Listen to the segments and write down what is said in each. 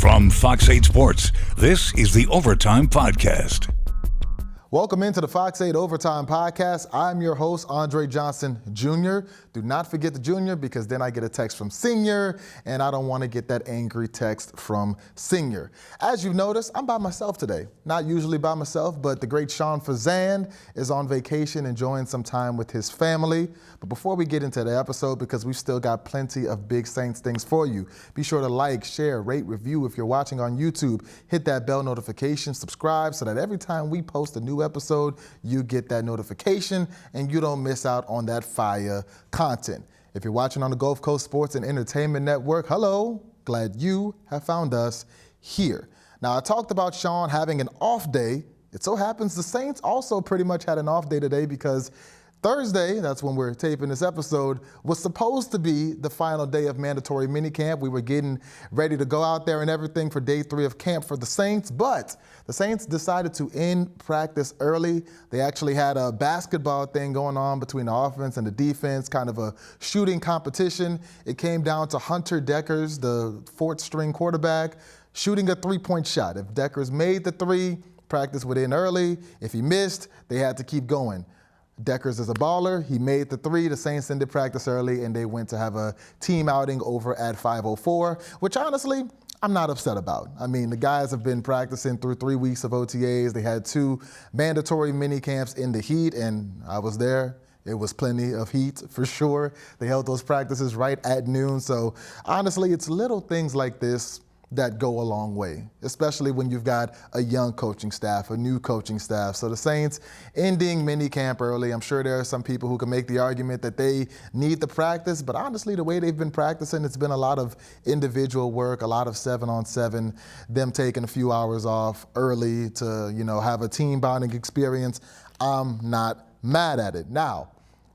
From Fox 8 Sports, this is the Overtime Podcast. Welcome into the Fox 8 Overtime Podcast. I'm your host, Andre Johnson Jr. Do not forget the Junior because then I get a text from Senior, and I don't want to get that angry text from Senior. As you've noticed, I'm by myself today. Not usually by myself, but the great Sean Fazende is on vacation, enjoying some time with his family. But before we get into the episode, because we've still got plenty of Big Saints things for you, be sure to like, share, rate, review. If you're watching on YouTube, hit that bell notification, subscribe so that every time we post a new episode, you get that notification and you don't miss out on that fire content. If you're watching on the Gulf Coast Sports and Entertainment Network, hello, glad you have found us here. Now, I talked about Sean having an off day. It so happens the Saints also pretty much had an off day today because Thursday, that's when we're taping this episode, was supposed to be the final day of mandatory minicamp. We were getting ready to go out there and everything for day 3 of camp for the Saints, but the Saints decided to end practice early. They actually had a basketball thing going on between the offense and the defense, kind of a shooting competition. It came down to Hunter Dekkers, the 4th string quarterback, shooting a 3-point shot. If Dekkers made the 3, practice would end early. If he missed, they had to keep going. Dekkers is a baller. He made the 3. The Saints ended practice early, and they went to have a team outing over at 504, which honestly, I'm not upset about. I mean, the guys have been practicing through 3 weeks of OTAs. They had 2 mandatory mini camps in the heat, and I was there. It was plenty of heat for sure. They held those practices right at noon. So honestly, it's little things like this that go a long way, especially when you've got a young coaching staff, a new coaching staff. So the Saints ending minicamp early. I'm sure there are some people who can make the argument that they need the practice, but honestly, the way they've been practicing, it's been a lot of individual work, a lot of 7-on-7, them taking a few hours off early to, have a team bonding experience. I'm not mad at it. Now,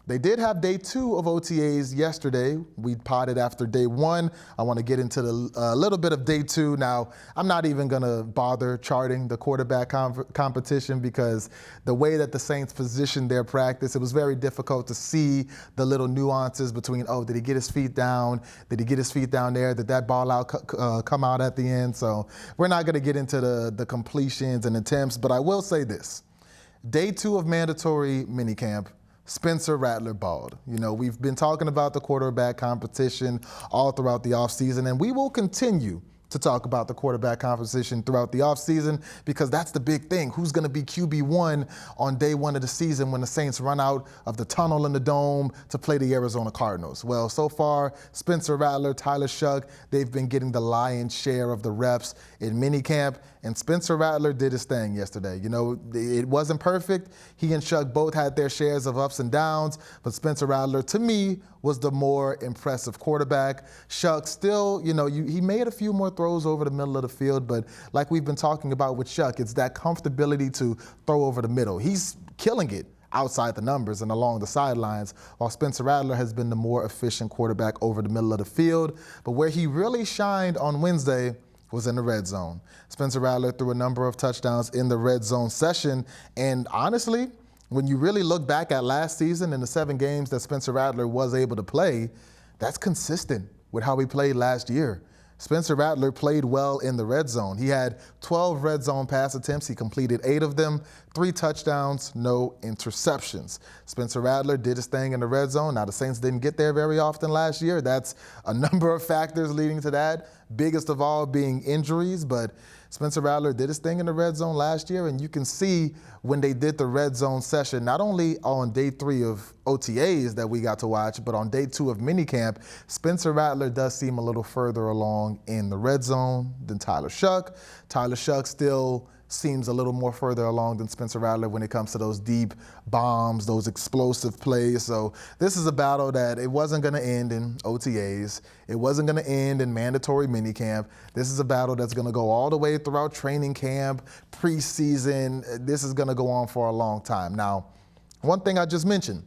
they did have day 2 of OTAs yesterday. We potted after day 1. I want to get into a little bit of day 2. Now, I'm not even going to bother charting the quarterback competition because the way that the Saints positioned their practice, it was very difficult to see the little nuances between, did he get his feet down? Did he get his feet down there? Did that ball out come out at the end? So we're not going to get into the completions and attempts, but I will say this. Day 2 of mandatory minicamp, Spencer Rattler balled. We've been talking about the quarterback competition all throughout the offseason, and we will continue to talk about the quarterback competition throughout the offseason because that's the big thing. Who's going to be QB1 on day 1 of the season when the Saints run out of the tunnel in the dome to play the Arizona Cardinals? Well, so far, Spencer Rattler, Tyler Shuck, they've been getting the lion's share of the reps in minicamp, and Spencer Rattler did his thing yesterday. It wasn't perfect. He and Shuck both had their shares of ups and downs, but Spencer Rattler, to me, was the more impressive quarterback. Shuck still, he made a few more throws over the middle of the field, but like we've been talking about with Shuck, it's that comfortability to throw over the middle. He's killing it outside the numbers and along the sidelines, while Spencer Rattler has been the more efficient quarterback over the middle of the field. But where he really shined on Wednesday was in the red zone. Spencer Rattler threw a number of touchdowns in the red zone session, and honestly, when you really look back at last season and the 7 games that Spencer Rattler was able to play, that's consistent with how he played last year. Spencer Rattler played well in the red zone. He had 12 red zone pass attempts. He completed 8 of them, 3 touchdowns, no interceptions. Spencer Rattler did his thing in the red zone. Now, the Saints didn't get there very often last year. That's a number of factors leading to that, biggest of all being injuries, but Spencer Rattler did his thing in the red zone last year, and you can see when they did the red zone session, not only on day 3 of OTAs that we got to watch, but on day 2 of minicamp, Spencer Rattler does seem a little further along in the red zone than Tyler Shuck. Tyler Shuck still seems a little more further along than Spencer Rattler when it comes to those deep bombs, those explosive plays. So this is a battle that it wasn't going to end in OTAs. It wasn't going to end in mandatory minicamp. This is a battle that's going to go all the way throughout training camp, preseason. This is going to go on for a long time. Now, one thing I just mentioned,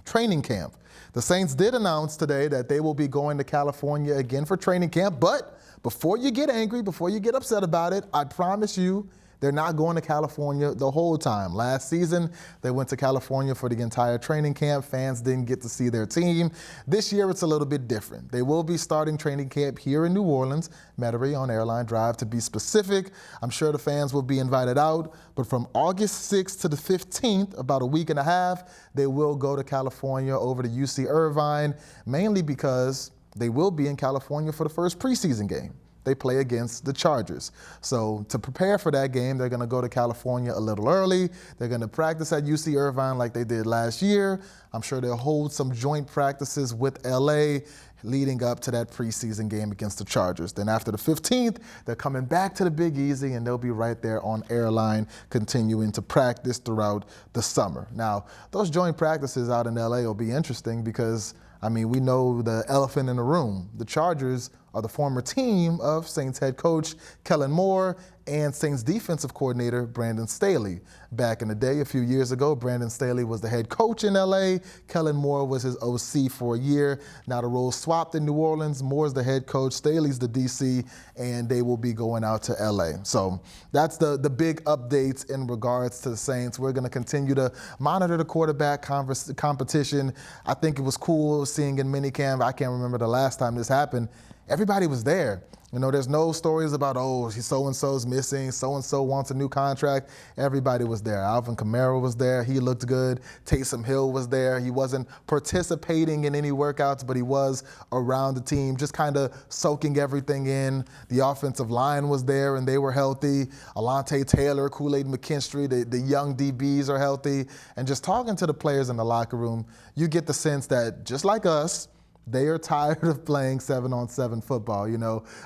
training camp. The Saints did announce today that they will be going to California again for training camp, but before you get angry, before you get upset about it, I promise you They're not going to California the whole time. Last season, they went to California for the entire training camp. Fans didn't get to see their team. This year, it's a little bit different. They will be starting training camp here in New Orleans, Metairie on Airline Drive to be specific. I'm sure the fans will be invited out, but from August 6th to the 15th, about a week and a half, they will go to California over to UC Irvine, mainly because they will be in California for the first preseason game. They play against the Chargers. So to prepare for that game, they're going to go to California a little early. They're going to practice at UC Irvine like they did last year. I'm sure they'll hold some joint practices with LA leading up to that preseason game against the Chargers. Then after the 15th, they're coming back to the Big Easy, and they'll be right there on Airline continuing to practice throughout the summer. Now, those joint practices out in LA will be interesting because we know the elephant in the room. The Chargers are the former team of Saints head coach Kellen Moore and Saints defensive coordinator Brandon Staley. Back in the day, a few years ago, Brandon Staley was the head coach in LA. Kellen Moore was his OC for a year. Now the roles swapped in New Orleans. Moore's the head coach, Staley's the DC, and they will be going out to LA. So that's the big updates in regards to the Saints. We're going to continue to monitor the quarterback competition. I think it was cool seeing in minicamp. I can't remember the last time this happened. Everybody was there. There's no stories about, so-and-so's missing, so-and-so wants a new contract. Everybody was there. Alvin Kamara was there. He looked good. Taysom Hill was there. He wasn't participating in any workouts, but he was around the team, just kind of soaking everything in. The offensive line was there, and they were healthy. Alontae Taylor, Kool Aid McKinstry, the young DBs are healthy. And just talking to the players in the locker room, you get the sense that, just like us, they are tired of playing 7-on-7 football.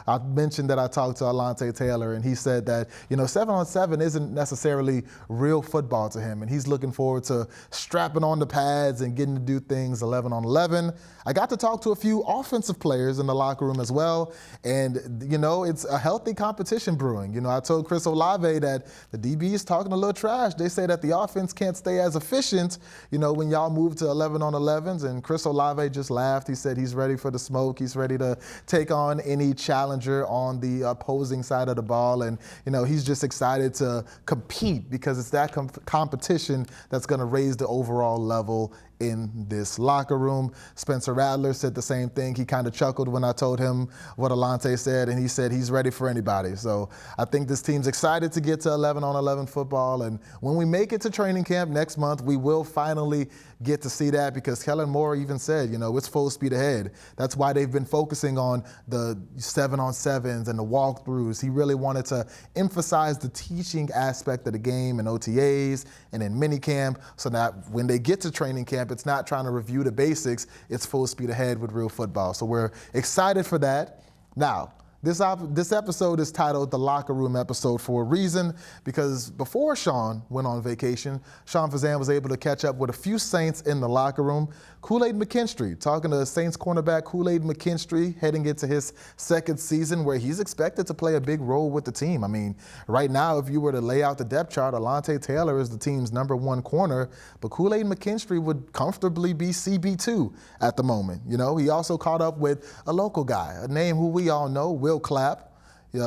I mentioned that I talked to Alontae Taylor, and he said that, 7-on-7 isn't necessarily real football to him, and he's looking forward to strapping on the pads and getting to do things 11-on-11. I got to talk to a few offensive players in the locker room as well, and, it's a healthy competition brewing. I told Chris Olave that the DB is talking a little trash. They say that the offense can't stay as efficient, when y'all move to 11-on-11s, and Chris Olave just laughed. He said he's ready for the smoke. He's ready to take on any challenger on the opposing side of the ball. And, he's just excited to compete because it's that competition that's going to raise the overall level in this locker room. Spencer Rattler said the same thing. He kind of chuckled when I told him what Alontae said, and he said he's ready for anybody. So I think this team's excited to get to 11-on-11 football, and when we make it to training camp next month, we will finally get to see that because Kellen Moore even said, it's full speed ahead. That's why they've been focusing on the 7-on-7s and the walkthroughs. He really wanted to emphasize the teaching aspect of the game in OTAs and in minicamp so that when they get to training camp, it's not trying to review the basics. It's full speed ahead with real football. So we're excited for that. Now, this episode is titled The Locker Room Episode for a reason because before Sean went on vacation, Sean Fazende was able to catch up with a few Saints in the locker room. Kool Aid McKinstry, talking to Saints cornerback Kool Aid McKinstry, heading into his second season where he's expected to play a big role with the team. Right now, if you were to lay out the depth chart, Alontae Taylor is the team's #1 corner, but Kool Aid McKinstry would comfortably be CB2 at the moment. He also caught up with a local guy, a name who we all know, Clapp,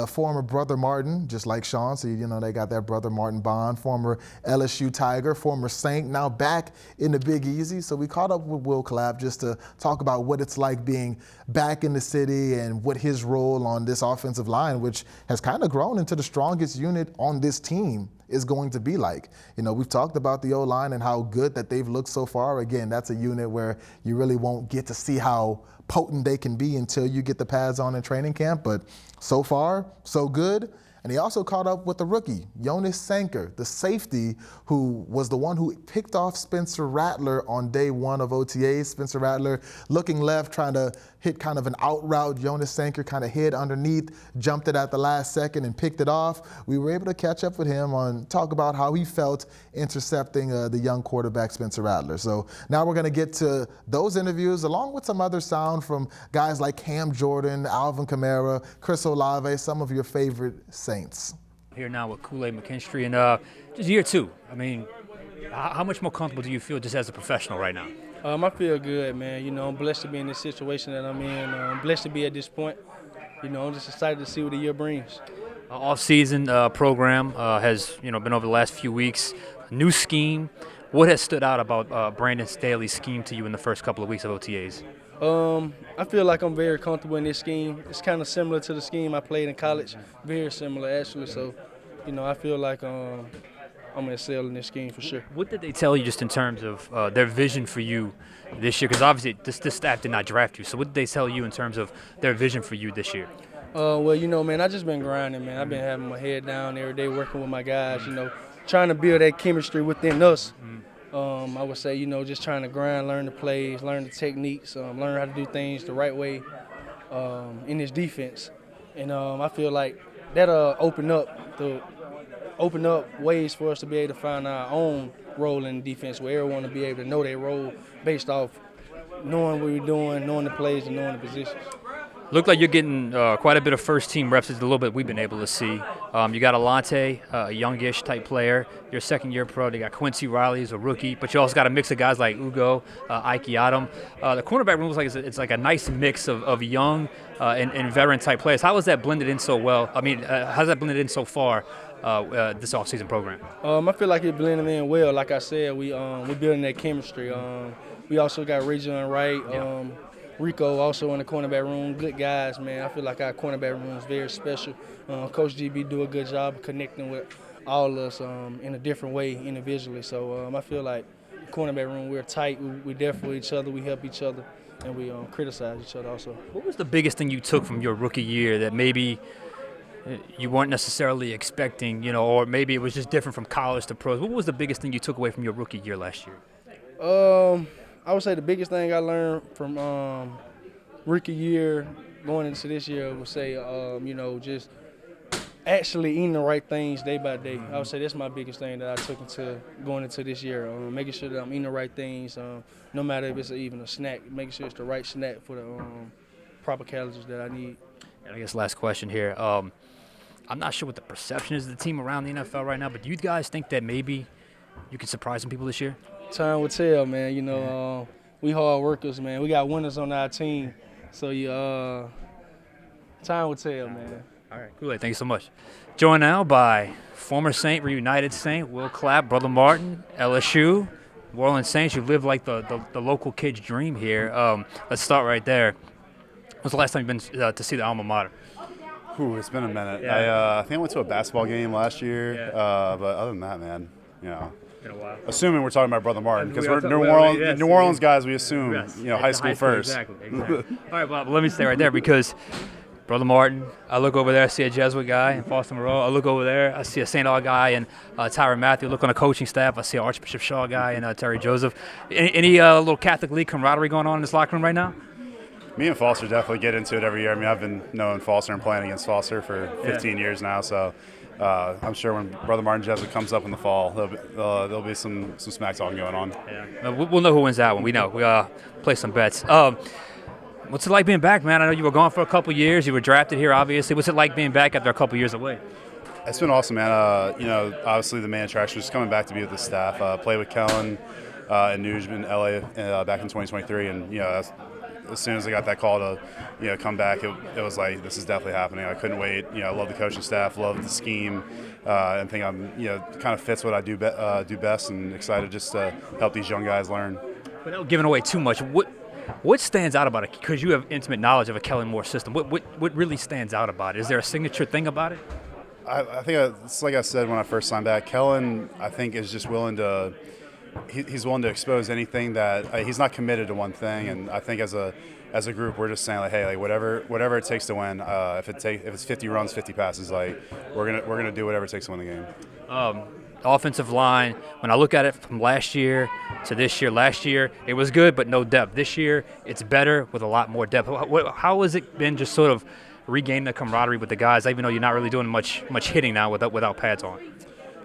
former Brother Martin, just like Sean. So, they got that Brother Martin bond, former LSU Tiger, former Saint, now back in the Big Easy. So we caught up with Will Clapp just to talk about what it's like being back in the city and what his role on this offensive line, which has kind of grown into the strongest unit on this team, is going to be like. We've talked about the O-line and how good that they've looked so far. Again, that's a unit where you really won't get to see how potent they can be until you get the pads on in training camp, but so far, so good. And he also caught up with the rookie, Jonas Sanker, the safety, who was the one who picked off Spencer Rattler on day one of OTAs. Spencer Rattler looking left, trying to hit kind of an out route. Jonas Sanker kind of hid underneath, jumped it at the last second and picked it off. We were able to catch up with him on talk about how he felt intercepting the young quarterback Spencer Rattler. So now we're going to get to those interviews along with some other sound from guys like Cam Jordan, Alvin Kamara, Chris Olave, some of your favorite Saints. Here now with Kool Aid McKinstry, and just year two. How much more comfortable do you feel just as a professional right now? I feel good, man. I'm blessed to be in this situation that I'm in. I'm blessed to be at this point. I'm just excited to see what the year brings. Off-season program has been over the last few weeks. New scheme. What has stood out about Brandon Staley's scheme to you in the first couple of weeks of OTAs? I feel like I'm very comfortable in this scheme. It's kind of similar to the scheme I played in college. Very similar, actually. So, I feel like I'm going to excel in this scheme for sure. What did they tell you just in terms of their vision for you this year? Because obviously this staff did not draft you. So what did they tell you in terms of their vision for you this year? Well, man, I just been grinding, man. I've been having my head down every day, working with my guys, trying to build that chemistry within us. I would say, just trying to grind, learn the plays, learn the techniques, learn how to do things the right way in this defense. And I feel like that'll open up ways for us to be able to find our own role in defense, where everyone will be able to know their role based off knowing what we're doing, knowing the plays, and knowing the positions. Looked like you're getting quite a bit of first-team reps. It's a little bit we've been able to see. You got Alante, a youngish type player. Your second-year pro. They got Quincy Riley, who's a rookie. But you also got a mix of guys like Ugo, Ike Adam. The cornerback room looks like it's like a nice mix of young and veteran-type players. How has that blended in so well? I mean, how's that blended in so far this offseason program? I feel like it blended in well. Like I said, we're building that chemistry. We also got Region Wright. Rico also in the cornerback room, good guys, man. I feel like our cornerback room is very special. Coach GB do a good job of connecting with all of us in a different way individually. So I feel like the cornerback room, we're tight. We there for each other. We help each other, and we criticize each other also. What was the biggest thing you took from your rookie year that maybe you weren't necessarily expecting, or maybe it was just different from college to pros? What was the biggest thing you took away from your rookie year last year? I would say the biggest thing I learned from rookie year going into this year would say, just actually eating the right things day by day. I would say that's my biggest thing that I took into going into this year, making sure that I'm eating the right things, no matter if it's even a snack, making sure it's the right snack for the proper calories that I need. And I guess last question here. I'm not sure what the perception is of the team around the NFL right now, but do you guys think that maybe you can surprise some people this year? Time will tell, man. We hard workers, man. We got winners on our team, so time will tell, man. All right, Kool Aid, thank you so much. Joined now by former Saint, reunited Saint, Will Clapp, Brother Martin, LSU, New Orleans Saints. You live like the local kid's dream here. Let's start right there. When's the last time you've been to see the alma mater? It's been a minute. Yeah. I think I went to a basketball game last year, Yeah. but other than that, man, Been a while. assuming we're talking about Brother Martin, because We we're are New talking- Orleans, well, yes, New Orleans guys. We assume, Yes. high school first. Exactly. All right, well, let me stay right there because Brother Martin, I look over there, I see a Jesuit guy in Foster Moreau. I look over there, I see a St. Aug guy and Tyron Matthew. Look on the coaching staff, I see an Archbishop Shaw guy and Terry Joseph. Any little Catholic League camaraderie going on in this locker room right now? Me and Foster definitely get into it every year. I mean, I've been knowing Foster and playing against Foster for 15 years now, so I'm sure when Brother Martin Jesuit comes up in the fall, there'll be some smack talking going on. Yeah. We'll know who wins that one. We know. We play some bets. What's it like being back, man? I know you were gone for a couple years. You were drafted here, obviously. What's it like being back after a couple years away? It's been awesome, man. Obviously the main attraction was coming back to be with the staff. Played with Kellen and Nuge in LA back in 2023, and as soon as I got that call to come back, it was like, this is definitely happening. I couldn't wait. I love the coaching staff, love the scheme, and think I'm kind of fits what I do best, and excited just to help these young guys learn. Without giving away too much, what stands out about it? Because you have intimate knowledge of a Kellen Moore system. What really stands out about it? Is there a signature thing about it? I think it's like I said when I first signed back. Kellen, I think, is just willing to. He's willing to expose anything that he's not committed to one thing, and I think as a group we're just saying, like, hey, like whatever it takes to win. If it's 50 runs, 50 passes, like we're gonna do whatever it takes to win the game. Offensive line, when I look at it from last year to this year, last year it was good but no depth. This year it's better with a lot more depth. How has it been just sort of regaining the camaraderie with the guys, even though you're not really doing much hitting now without pads on?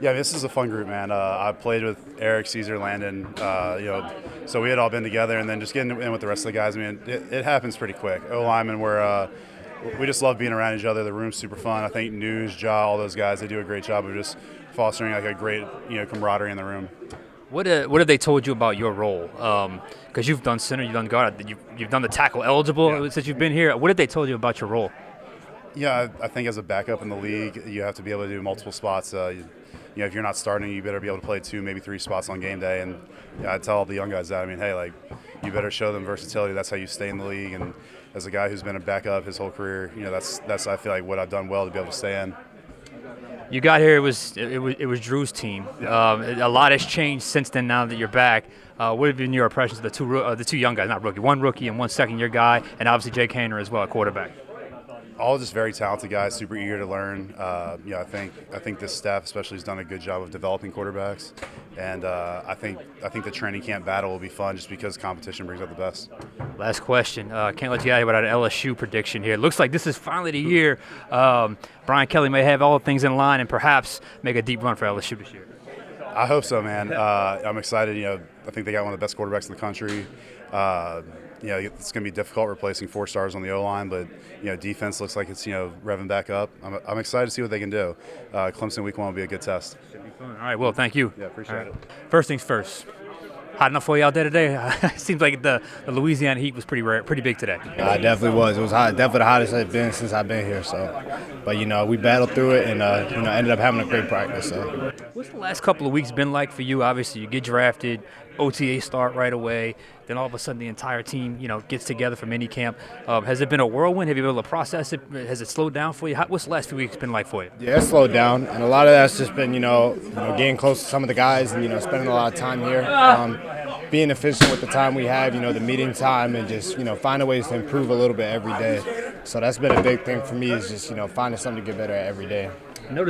Yeah, this is a fun group, man. I played with Eric, Caesar, Landon, so we had all been together, and then just getting in with the rest of the guys. I mean, it happens pretty quick. O-linemen, we just love being around each other. The room's super fun. I think News, Ja, all those guys, they do a great job of just fostering like a great camaraderie in the room. What have they told you about your role? Because you've done center, you've done guard, you've done the tackle eligible since you've been here. What have they told you about your role? Yeah, I think as a backup in the league, you have to be able to do multiple spots. If you're not starting, you better be able to play 2, maybe 3 spots on game day. And I tell the young guys that. I mean, hey, like, you better show them versatility. That's how you stay in the league. And as a guy who's been a backup his whole career, that's I feel like what I've done well to be able to stay in. You got here. It was Drew's team. A lot has changed since then. Now that you're back, what have been your impressions of the two young guys? Not rookie, one rookie and one second-year guy, and obviously Jake Haener as well, at quarterback. All just very talented guys, super eager to learn. I think this staff especially has done a good job of developing quarterbacks, and I think the training camp battle will be fun just because competition brings out the best. Last question. Can't let you out here without an LSU prediction here. It looks like this is finally the year Brian Kelly may have all things in line and perhaps make a deep run for LSU this year. I hope so, man. I'm excited. I think they got one of the best quarterbacks in the country. It's going to be difficult replacing 4 stars on the O-line, but defense looks like it's revving back up. I'm excited to see what they can do. Clemson week 1 will be a good test. Should be fun. All right, well, thank you. Yeah, appreciate it. First things first. Hot enough for you out there today? It seems like the Louisiana heat was pretty big today. It definitely was. It was hot. Definitely the hottest it's been since I've been here. So, but we battled through it and ended up having a great practice. So, what's the last couple of weeks been like for you? Obviously, you get drafted, OTA start right away. Then all of a sudden, the entire team gets together for minicamp. Has it been a whirlwind? Have you been able to process it? Has it slowed down for you? What's the last few weeks been like for you? Yeah, it's slowed down, and a lot of that's just been getting close to some of the guys and spending a lot of time here. Being efficient with the time we have, the meeting time, and just, finding ways to improve a little bit every day. So that's been a big thing for me is just, finding something to get better at every day. I know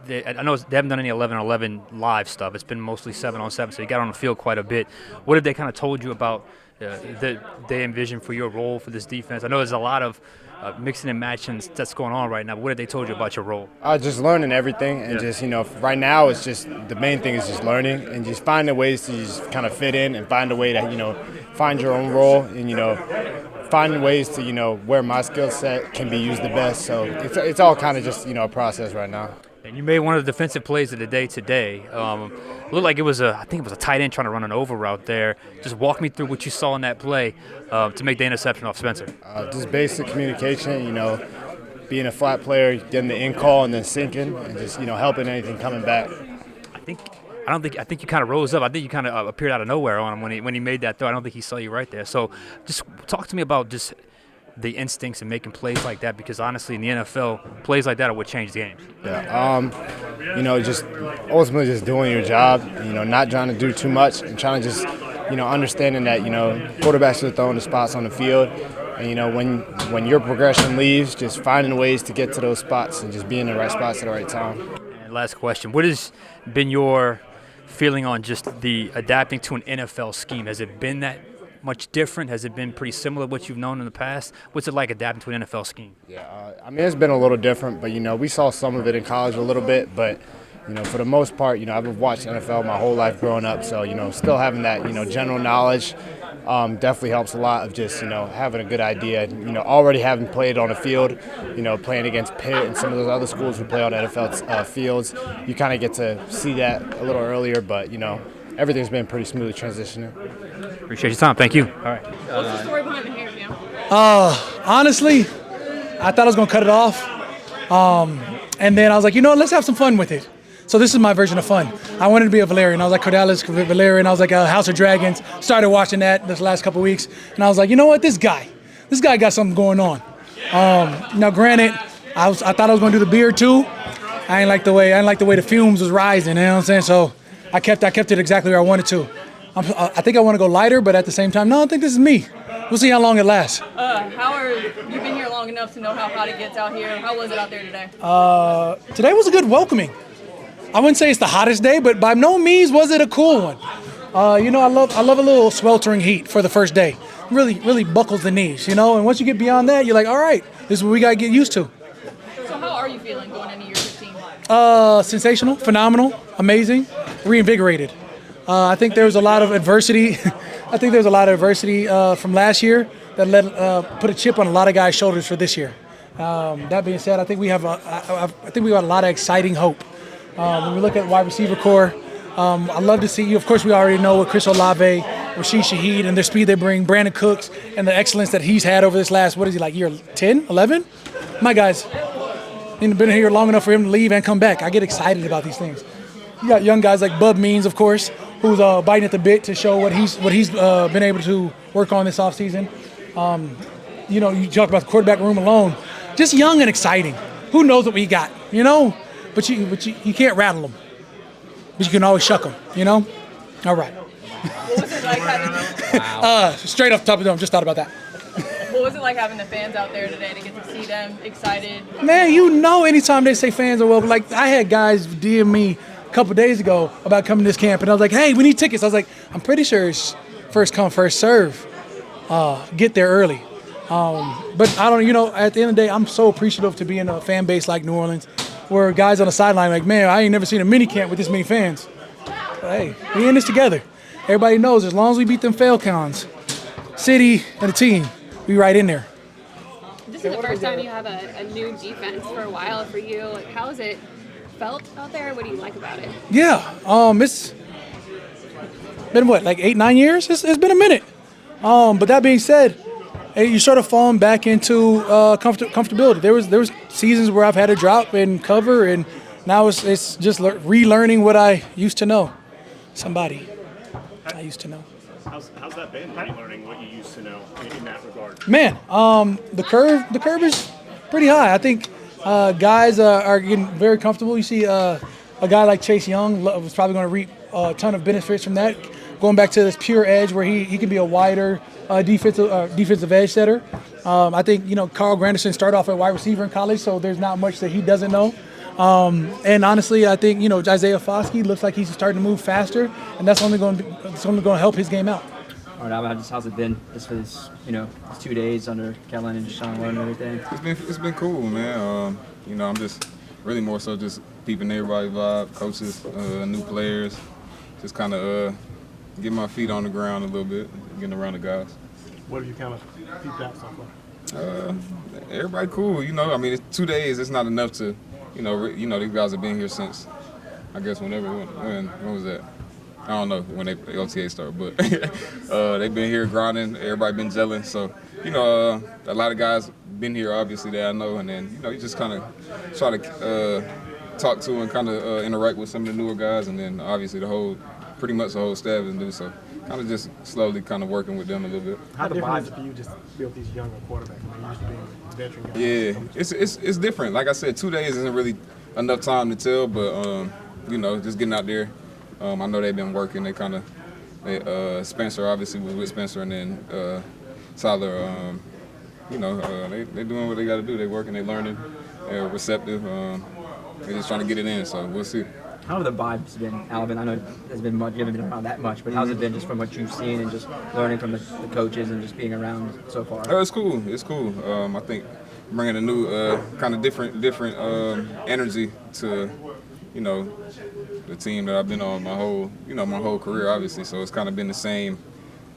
they haven't done any 11-on-11 live stuff. It's been mostly 7-on-7, so you got on the field quite a bit. What have they kind of told you about they envision for your role for this defense? I know there's a lot of mixing and matching that's going on right now, but what have they told you about your role? Just learning everything, and just, right now it's just the main thing is just learning and just finding ways to just kind of fit in and find a way to, find your own role and, finding ways to, where my skill set can be used the best. So it's all kind of just, a process right now. And you made one of the defensive plays of the day today. Looked like it was I think it was a tight end trying to run an over route there. Just walk me through what you saw in that play to make the interception off Spencer. Just basic communication, being a flat player, getting the in call and then sinking, and just helping anything coming back. I think you kind of rose up. I think you kind of appeared out of nowhere on him when he made that throw. I don't think he saw you right there. So just talk to me about just the instincts and making plays like that, because honestly in the NFL, plays like that are what change games. Yeah, just ultimately just doing your job, not trying to do too much and trying to just, understanding that, quarterbacks are throwing the spots on the field. And, when your progression leaves, just finding ways to get to those spots and just being in the right spots at the right time. And last question, what has been your feeling on just the adapting to an NFL scheme? Has it been that much different? Has it been pretty similar to what you've known in the past? What's it like adapting to an NFL scheme? Yeah, it's been a little different, but, we saw some of it in college a little bit, but, for the most part, I've watched NFL my whole life growing up, so, still having that, general knowledge definitely helps a lot of just, having a good idea, already having played on the field, playing against Pitt and some of those other schools who play on NFL fields, you kind of get to see that a little earlier, but, everything's been pretty smooth transitioning. Appreciate your time. Thank you. All right. What's the story behind the hair, Cam? Honestly, I thought I was going to cut it off. And then I was like, let's have some fun with it. So this is my version of fun. I wanted to be a Valerian. I was like Cordalis Valerian. I was like House of Dragons. Started watching that this last couple weeks. And I was like, you know what? This guy got something going on. Now, granted, I thought I was going to do the beard too. I didn't like the way the fumes was rising. You know what I'm saying? So I kept it exactly where I wanted to. I think I want to go lighter, but at the same time, no, I think this is me. We'll see how long it lasts. You've been here long enough to know how hot it gets out here. How was it out there today? Today was a good welcoming. I wouldn't say it's the hottest day, but by no means was it a cool one. I love a little sweltering heat for the first day. Really, really buckles the knees, and once you get beyond that, you're like, all right, this is what we got to get used to. So how are you feeling going into year 15? Sensational, phenomenal, amazing, reinvigorated. I think there was a lot of adversity. From last year that put a chip on a lot of guys' shoulders for this year. That being said, I think we have a lot of exciting hope. When we look at wide receiver core, I'd love to see you. Of course, we already know what Chris Olave, Rashid Shaheed, and their speed they bring, Brandon Cooks, and the excellence that he's had over this last, year 10, 11? My guys, been here long enough for him to leave and come back. I get excited about these things. You got young guys like Bub Means, of course, who's biting at the bit to show what he's been able to work on this offseason. You talk about the quarterback room alone, just young and exciting. Who knows what we got, But you can't rattle them, but you can always shuck them, All right. What was it like having Straight off the top of the dome, just thought about that. What was it like having the fans out there today to get to see them excited? Man, anytime they say fans are welcome, like I had guys DM me a couple days ago about coming to this camp, and I was like, hey, we need tickets. I was like, I'm pretty sure it's first come, first serve. Get there early. But I don't, at the end of the day, I'm so appreciative to be in a fan base like New Orleans, where guys on the sideline like, man, I ain't never seen a mini camp with this many fans. But hey, we in this together. Everybody knows as long as we beat them Falcons, City and the team, we right in there. This is the first time you have a new defense for a while for you. Like, how has it felt out there? What do you like about it? Yeah, it's been like 8-9 years? It's been a minute. But that being said, you sort of falling back into comfortability. There was seasons where I've had to drop and cover, and now it's just relearning what I used to know. Somebody I used to know. How's that been, learning what you used to know in that regard? Man, the curve is pretty high. I think guys are getting very comfortable. You see a guy like Chase Young was probably going to reap a ton of benefits from that, going back to this pure edge where he can be a wider defensive edge setter. I think, Carl Granderson started off at wide receiver in college, so there's not much that he doesn't know. And honestly, I think, Isaiah Foskey looks like he's starting to move faster, and that's only going to help his game out. All right, Albert, how's it been just for this, these 2 days under Carolina and Sean learning everything? It's been cool, man. I'm just really more so just peeping everybody's vibe, coaches, new players, just kind of getting my feet on the ground a little bit, getting around the guys. What have you kind of peeped out so far? Everybody cool, it's 2 days. It's not enough to, these guys have been here since, I guess, when was that? I don't know when the OTA started, but they've been here grinding. Everybody been gelling. So, a lot of guys been here, obviously, that I know. And then, you just kind of try to talk to and kind of interact with some of the newer guys. And then, obviously, pretty much the whole staff is new. So, kind of just slowly kind of working with them a little bit. How different is it for you just to be with these younger quarterbacks? You used to being veteran guys. Yeah, it's different. Like I said, 2 days isn't really enough time to tell, but, just getting out there. I know they've been working. Spencer obviously was with Spencer, and then Tyler. They doing what they got to do. They working, they learning, they're receptive. They're just trying to get it in. So we'll see. How have the vibes been, Alvin? I know you haven't been around that much, but how's it been just from what you've seen and just learning from the coaches and just being around so far? It's cool. It's cool. I think bringing a new kind of different energy to the team that I've been on my whole career, obviously. So it's kind of been the same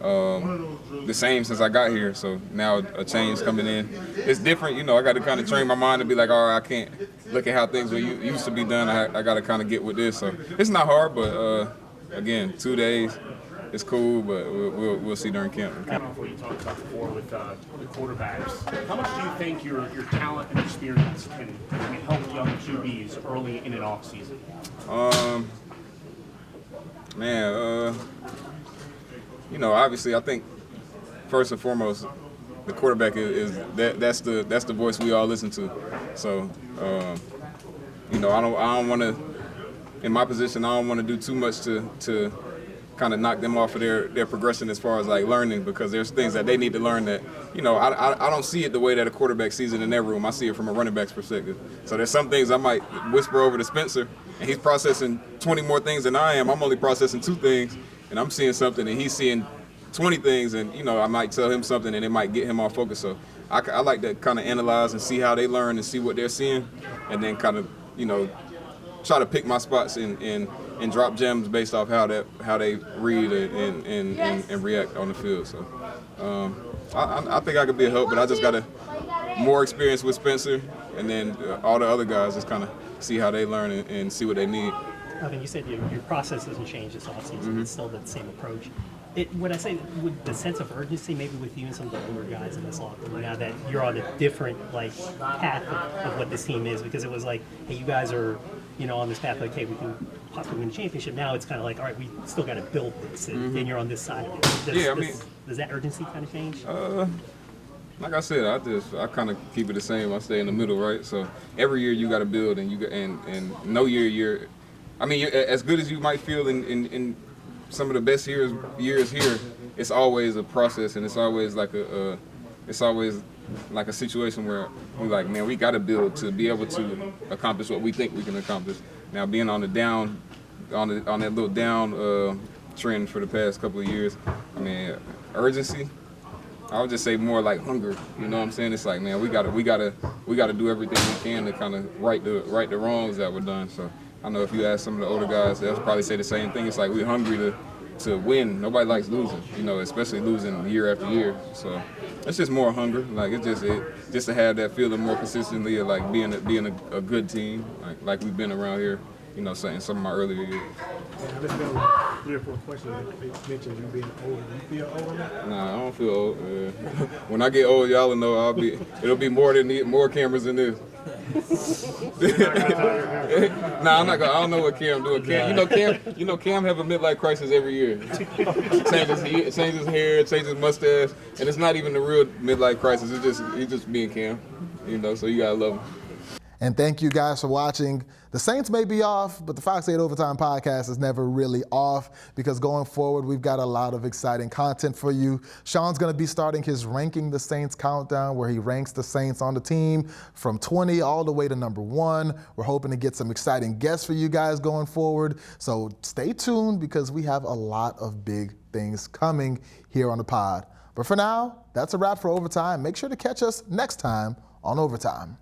since I got here. So now a change coming in. It's different, I got to kind of train my mind to be like, all right, I can't look at how things used to be done. I got to kind of get with this. So it's not hard, but again, 2 days. It's cool, but we'll see during camp. Before you talked about before with the quarterbacks, how much do you think your talent and experience can help young QBs early in an off season? Obviously, I think first and foremost, the quarterback that's the voice we all listen to. So, I don't want to. In my position, I don't want to do too much to kind of knock them off of their progression as far as like learning, because there's things that they need to learn that, I don't see it the way that a quarterback sees it in their room. I see it from a running back's perspective. So there's some things I might whisper over to Spencer, and he's processing 20 more things than I am. I'm only processing 2 things, and I'm seeing something, and he's seeing 20 things, and, I might tell him something, and it might get him off focus. So I like to kind of analyze and see how they learn and see what they're seeing, and then kind of, try to pick my spots and drop gems based off how they read and react on the field. So I think I could be a help, but I just got more experience with Spencer, and then all the other guys just kind of see how they learn and see what they need. I think you said your process doesn't change this offseason. It's still the same approach. What I say, with the sense of urgency, maybe with you and some of the older guys in this locker room now that you're on a different path of what this team is, because it was like, hey, you guys are, on this path, like, hey, we can possibly win the championship. Now it's kind of like, all right, we still got to build this, and then you're on this side of it. Does that urgency kind of change? Like I said, I kind of keep it the same. I stay in the middle, right? So every year you got to build, and no year you're. I mean, as good as you might feel in some of the best years here, it's always a process, and it's always like a situation where we're like, man, we got to build to be able to accomplish what we think we can accomplish. Now, being on that little down trend for the past couple of years, I mean, urgency. I would just say more like hunger. You know what I'm saying? It's like, man, we gotta do everything we can to kind of right the wrongs that were done. So I know if you ask some of the older guys, they'll probably say the same thing. It's like we're hungry to win. Nobody likes losing, especially losing year after year. So it's just more hunger. Like it's just to have that feeling more consistently of like being a good team, like we've been around here. In some of my earlier years. Let's go 3 or 4 questions. You mentioned you being old. Do you feel old now? Nah, I don't feel old. When I get old, y'all will know it'll be more cameras than this. Nah, I'm not gonna. I don't know what Cam doing. Cam have a midlife crisis every year. Changes hair, changes mustache, and it's not even the real midlife crisis. He's just being Cam. So you gotta love him. And thank you guys for watching. The Saints may be off, but the Fox 8 Overtime Podcast is never really off because going forward, we've got a lot of exciting content for you. Sean's going to be starting his Ranking the Saints countdown where he ranks the Saints on the team from 20 all the way to number 1. We're hoping to get some exciting guests for you guys going forward. So stay tuned because we have a lot of big things coming here on the pod. But for now, that's a wrap for Overtime. Make sure to catch us next time on Overtime.